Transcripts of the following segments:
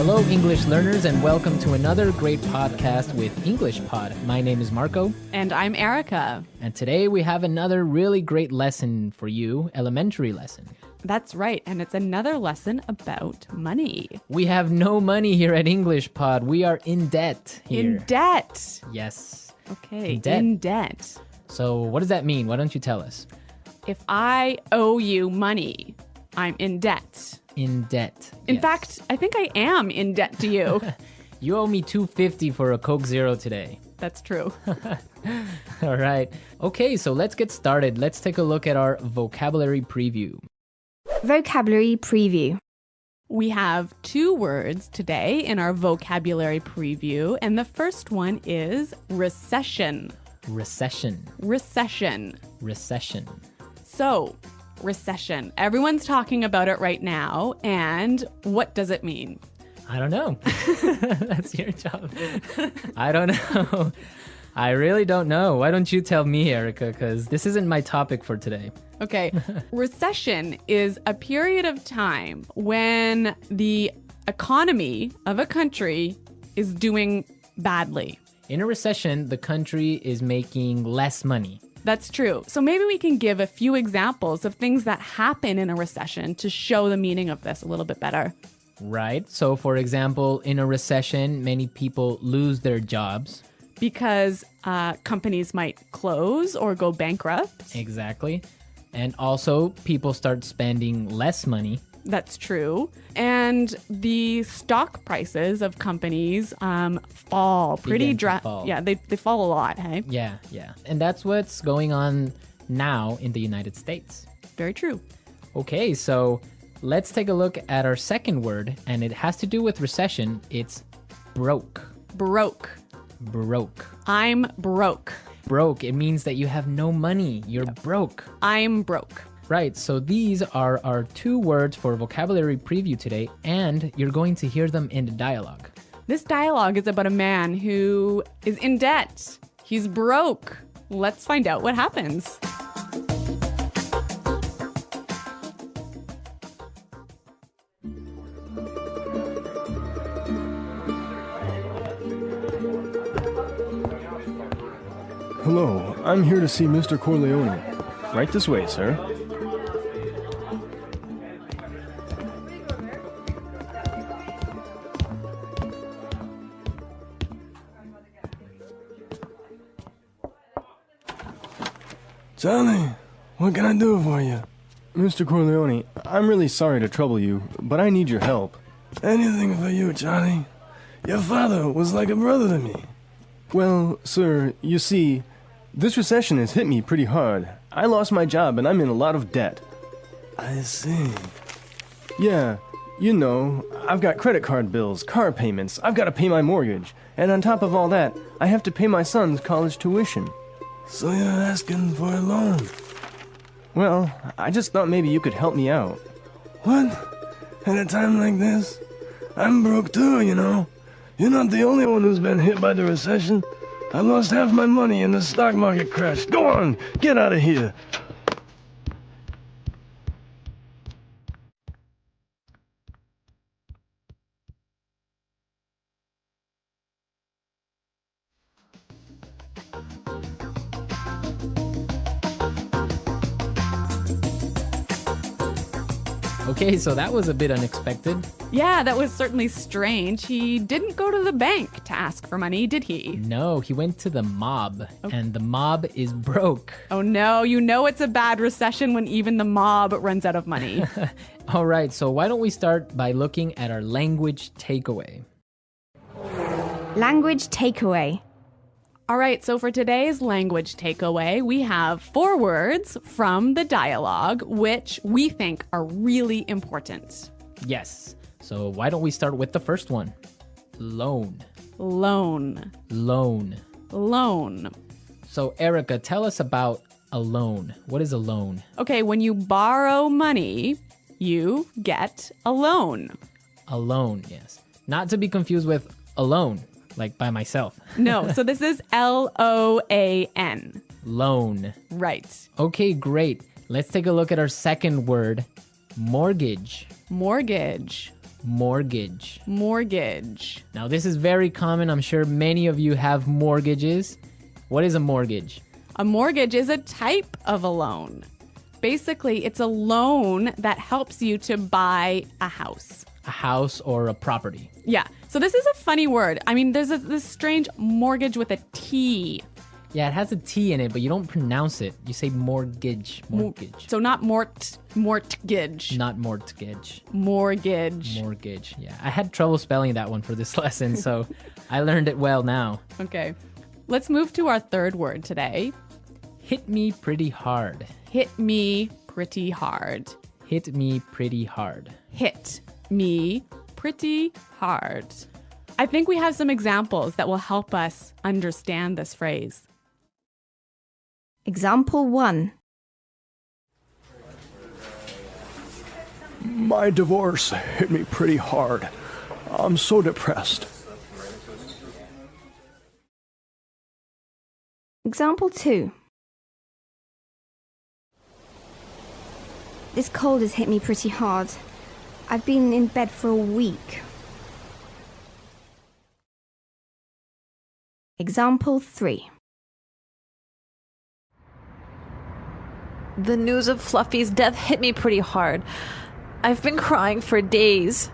Hello, English learners, and welcome to another great podcast with English Pod. My name is Marco. And I'm Erica. And today we have another really great lesson for you, elementary lesson. That's right, and it's another lesson about money. We have no money here at English Pod. We are in debt here. In debt. Yes. Okay, In debt. in debt. So what does that mean? Why don't you tell us? If I owe you money, I'm in debt. In debt. In Yes. fact, I think I am in debt to you. You owe me $2.50 for a Coke Zero today. That's true. All right. Okay, so let's get started. Let's take a look at our vocabulary preview. Vocabulary preview. We have two words today in our vocabulary preview, and the first one is recession. Recession. Recession. Recession. So, recession. Everyone's talking about it right now, and what does it mean? I don't know. That's your job. I don't know. I really don't know. Why don't you tell me, Erica? Because this isn't my topic for today. Okay. Recession is a period of time when the economy of a country is doing badly. In a recession, the country is making less money. That's true. So maybe we can give a few examples of things that happen in a recession to show the meaning of this a little bit better. Right. So, for example, in a recession, many people lose their jobs. Because companies might close or go bankrupt. Exactly. And also, people start spending less money. That's true. And the stock prices of companies fall pretty Begin to fall. Yeah, they fall a lot, hey? Yeah. And that's what's going on now in the United States. Very true. Okay, so let's take a look at our second word, and it has to do with recession. It's broke. Broke. Broke. I'm broke. Broke, it means that you have no money. You're broke. I'm broke. Right, so these are our two words for vocabulary preview today, and you're going to hear them in the dialogue. This dialogue is about a man who is in debt. He's broke. Let's find out what happens. Hello, I'm here to see Mr. Corleone. Right this way, sir. Charlie, what can I do for you? Mr. Corleone, I'm really sorry to trouble you, but I need your help. Anything for you, Charlie. Your father was like a brother to me. Well, sir, you see, this recession has hit me pretty hard. I lost my job and I'm in a lot of debt. I see. Yeah, you know, I've got credit card bills, car payments, I've got to pay my mortgage. And on top of all that, I have to pay my son's college tuition. So you're asking for a loan? Well, I just thought maybe you could help me out. What? At a time like this? I'm broke too, you know. You're not the only one who's been hit by the recession. I lost half my money in the stock market crash. Go on, get out of here. Okay, so that was a bit unexpected. Yeah, that was certainly strange. He didn't go to the bank to ask for money, did he? No, he went to the mob, and the mob is broke. Oh no, you know it's a bad recession when even the mob runs out of money. All right, so why don't we start by looking at our language takeaway? Language takeaway. All right, so for today's language takeaway, we have 4 words from the dialogue, which we think are really important. Yes, so why don't we start with the first one? Loan. Loan. Loan. Loan. So Erica, tell us about a loan. What is a loan? Okay, when you borrow money, you get a loan. A loan, yes. Not to be confused with alone, like by myself. No, so this is L-O-A-N. Loan. Right. Okay, great. Let's take a look at our second word, mortgage. Mortgage. Mortgage. Mortgage. Now, this is very common. I'm sure many of you have mortgages. What is a mortgage? A mortgage is a type of a loan. Basically, it's a loan that helps you to buy a house. A house or a property. Yeah. So this is a funny word. I mean, there's this strange mortgage with a T. Yeah, it has a T in it, but you don't pronounce it. You say mortgage. Mortgage. So not mortgage. Not mortgage. Mortgage. Mortgage. Yeah. I had trouble spelling that one for this lesson, so I learned it well now. Okay. Let's move to our third word today. Hit me pretty hard. Hit me pretty hard. Hit me pretty hard. Hit me pretty hard. I think we have some examples that will help us understand this phrase. Example 1. My divorce hit me pretty hard. I'm so depressed. Example 2. This cold has hit me pretty hard. I've been in bed for a week. Example 3. The news of Fluffy's death hit me pretty hard. I've been crying for days.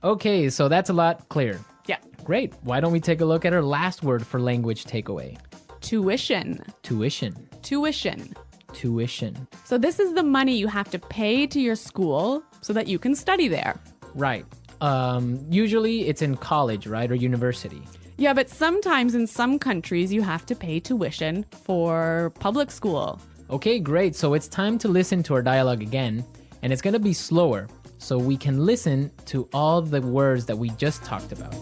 Okay, so that's a lot clearer. Yeah. Great. Why don't we take a look at our last word for language takeaway? Tuition. Tuition. Tuition. Tuition. So this is the money you have to pay to your school so that you can study there. Right. Usually it's in college, right? Or university. Yeah, but sometimes in some countries you have to pay tuition for public school. Okay, great. So it's time to listen to our dialogue again, and it's going to be slower so we can listen to all the words that we just talked about.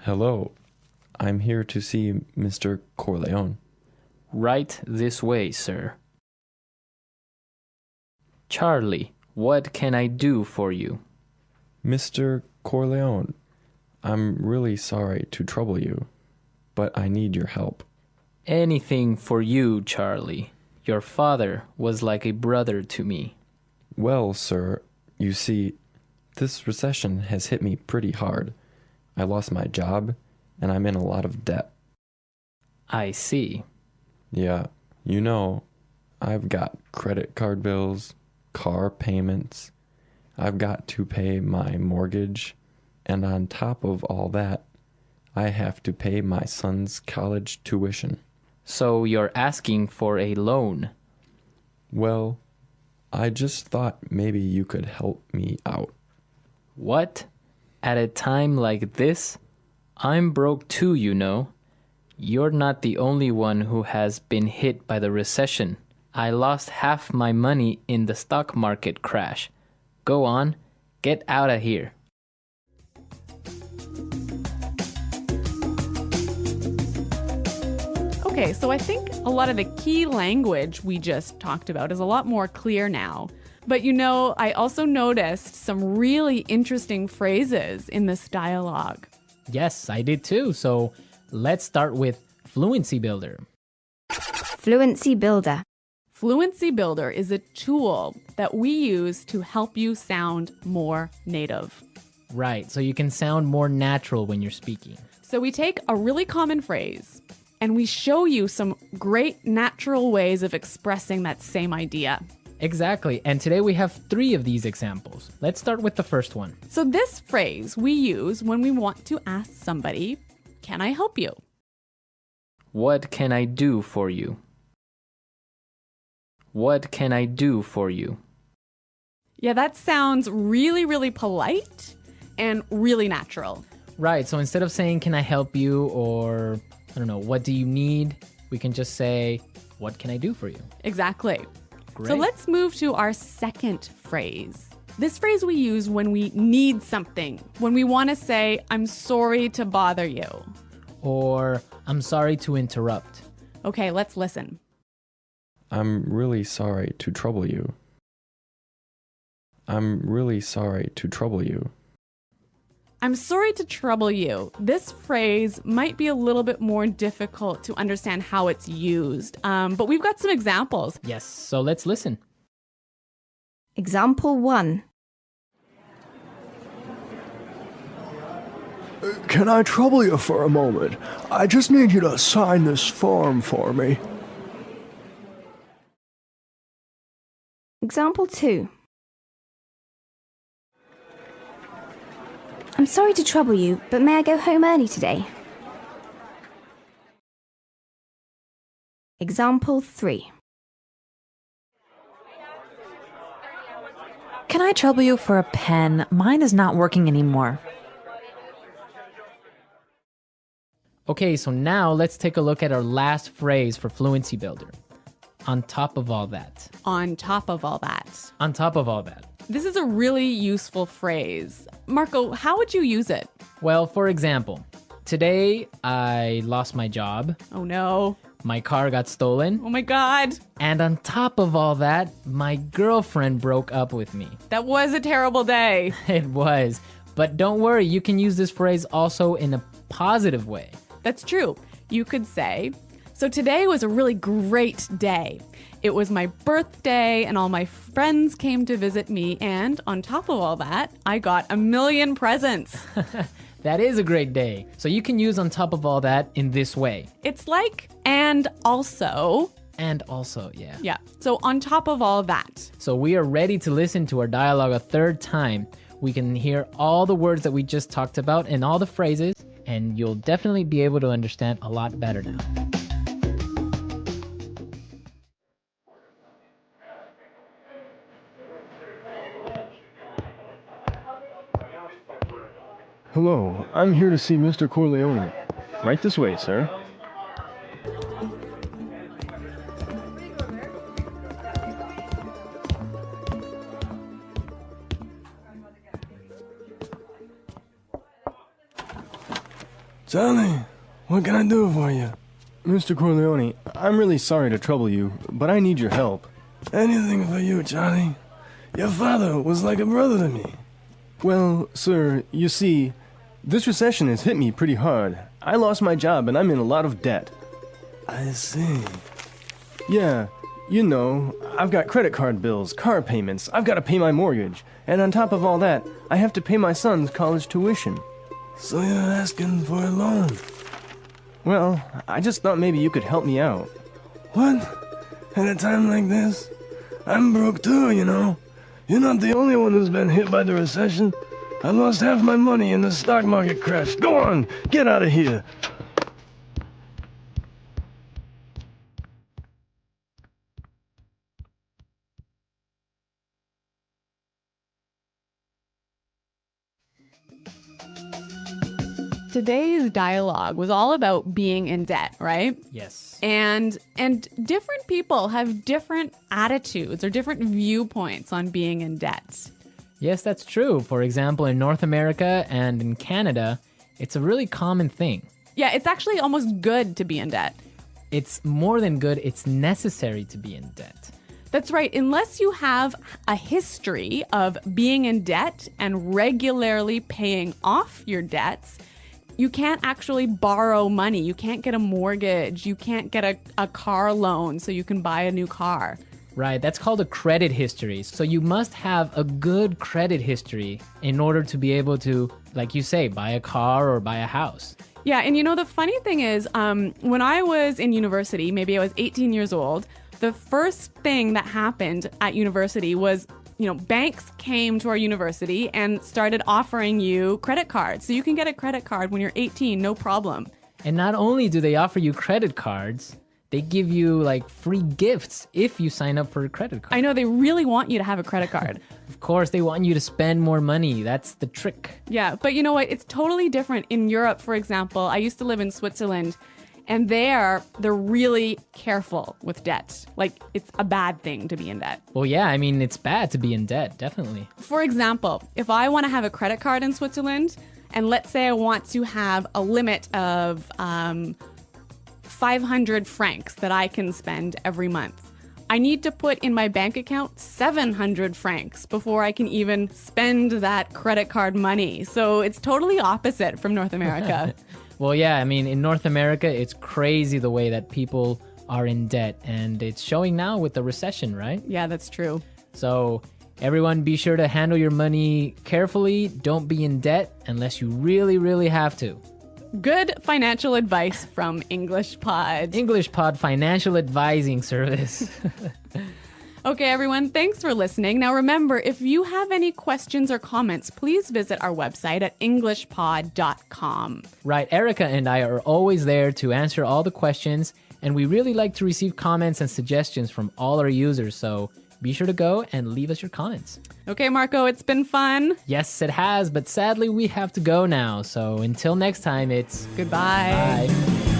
Hello, I'm here to see Mr. Corleone. Right this way, sir. Charlie, what can I do for you? Mr. Corleone, I'm really sorry to trouble you, but I need your help. Anything for you, Charlie. Your father was like a brother to me. Well, sir, you see, this recession has hit me pretty hard. I lost my job, and I'm in a lot of debt. I see. Yeah, you know, I've got credit card bills, car payments. I've got to pay my mortgage, and on top of all that, I have to pay my son's college tuition. So you're asking for a loan? Well, I just thought maybe you could help me out. What? At a time like this? I'm broke too, you know. You're not the only one who has been hit by the recession. I lost half my money in the stock market crash. Go on, get out of here. Okay, so I think a lot of the key language we just talked about is a lot more clear now. But you know, I also noticed some really interesting phrases in this dialogue. Yes, I did too. So let's start with Fluency Builder. Fluency Builder. Fluency Builder is a tool that we use to help you sound more native. Right, so you can sound more natural when you're speaking. So we take a really common phrase and we show you some great natural ways of expressing that same idea. Exactly, and today we have 3 of these examples. Let's start with the first one. So this phrase we use when we want to ask somebody, "Can I help you?" What can I do for you? What can I do for you? Yeah, that sounds really, really polite and really natural. Right, so instead of saying, can I help you? Or, I don't know, what do you need? We can just say, what can I do for you? Exactly. Great. So let's move to our second phrase. This phrase we use when we need something, when we want to say, I'm sorry to bother you. Or, I'm sorry to interrupt. Okay, let's listen. I'm really sorry to trouble you. I'm really sorry to trouble you. I'm sorry to trouble you. This phrase might be a little bit more difficult to understand how it's used, but we've got some examples. Yes, so let's listen. Example 1. Can I trouble you for a moment? I just need you to sign this form for me. Example 2. I'm sorry to trouble you, but may I go home early today? Example 3. Can I trouble you for a pen? Mine is not working anymore. Okay, so now let's take a look at our last phrase for Fluency Builder. On top of all that. On top of all that. On top of all that. This is a really useful phrase. Marco, how would you use it? Well, for example, today I lost my job, Oh no. my car got stolen, Oh my God. and on top of all that, my girlfriend broke up with me. That was a terrible day. It was. But don't worry, you can use this phrase also in a positive way. That's true. You could say, so today was a really great day. It was my birthday and all my friends came to visit me, and on top of all that, I got a million presents. That is a great day. So you can use on top of all that in this way. It's like, and also. And also, yeah. Yeah. So on top of all that. So we are ready to listen to our dialogue a third time. We can hear all the words that we just talked about and all the phrases, and you'll definitely be able to understand a lot better now. Hello, I'm here to see Mr. Corleone. Right this way, sir. Charlie, what can I do for you? Mr. Corleone, I'm really sorry to trouble you, but I need your help. Anything for you, Charlie. Your father was like a brother to me. Well, sir, you see, this recession has hit me pretty hard. I lost my job and I'm in a lot of debt. I see. Yeah, you know, I've got credit card bills, car payments, I've got to pay my mortgage, and on top of all that, I have to pay my son's college tuition. So you're asking for a loan? Well, I just thought maybe you could help me out. What? At a time like this? I'm broke too, you know. You're not the only one who's been hit by the recession. I lost half my money in the stock market crash. Go on, get out of here. Today's dialogue was all about being in debt, right? Yes. And different people have different attitudes or different viewpoints on being in debt. Yes, that's true. For example, in North America and in Canada, it's a really common thing. Yeah, it's actually almost good to be in debt. It's more than good, it's necessary to be in debt. That's right. Unless you have a history of being in debt and regularly paying off your debts, you can't actually borrow money. You can't get a mortgage. You can't get a car loan so you can buy a new car. Right, that's called a credit history. So you must have a good credit history in order to be able to, like you say, buy a car or buy a house. Yeah, and you know, the funny thing is, when I was in university, maybe I was 18 years old, the first thing that happened at university was, you know, banks came to our university and started offering you credit cards. So you can get a credit card when you're 18, no problem. And not only do they offer you credit cards, they give you like free gifts if you sign up for a credit card. I know they really want you to have a credit card. Of course, they want you to spend more money. That's the trick. Yeah, but you know what? It's totally different in Europe, for example. I used to live in Switzerland, and they're really careful with debt. Like, it's a bad thing to be in debt. Well, yeah, I mean, it's bad to be in debt, definitely. For example, if I want to have a credit card in Switzerland, and let's say I want to have a limit of 500 francs that I can spend every month, I need to put in my bank account 700 francs before I can even spend that credit card money. So it's totally opposite from North America. Well, yeah, I mean, in North America, it's crazy the way that people are in debt, and it's showing now with the recession, right? Yeah, that's true. So everyone, be sure to handle your money carefully. Don't be in debt unless you really, really have to. Good financial advice from English Pod. English Pod Financial Advising Service. Okay, everyone, thanks for listening. Now remember, if you have any questions or comments, please visit our website at englishpod.com. Right, Erica and I are always there to answer all the questions, and we really like to receive comments and suggestions from all our users, so be sure to go and leave us your comments. Okay, Marco, it's been fun. Yes, it has, but sadly we have to go now, so until next time, it's Goodbye. bye.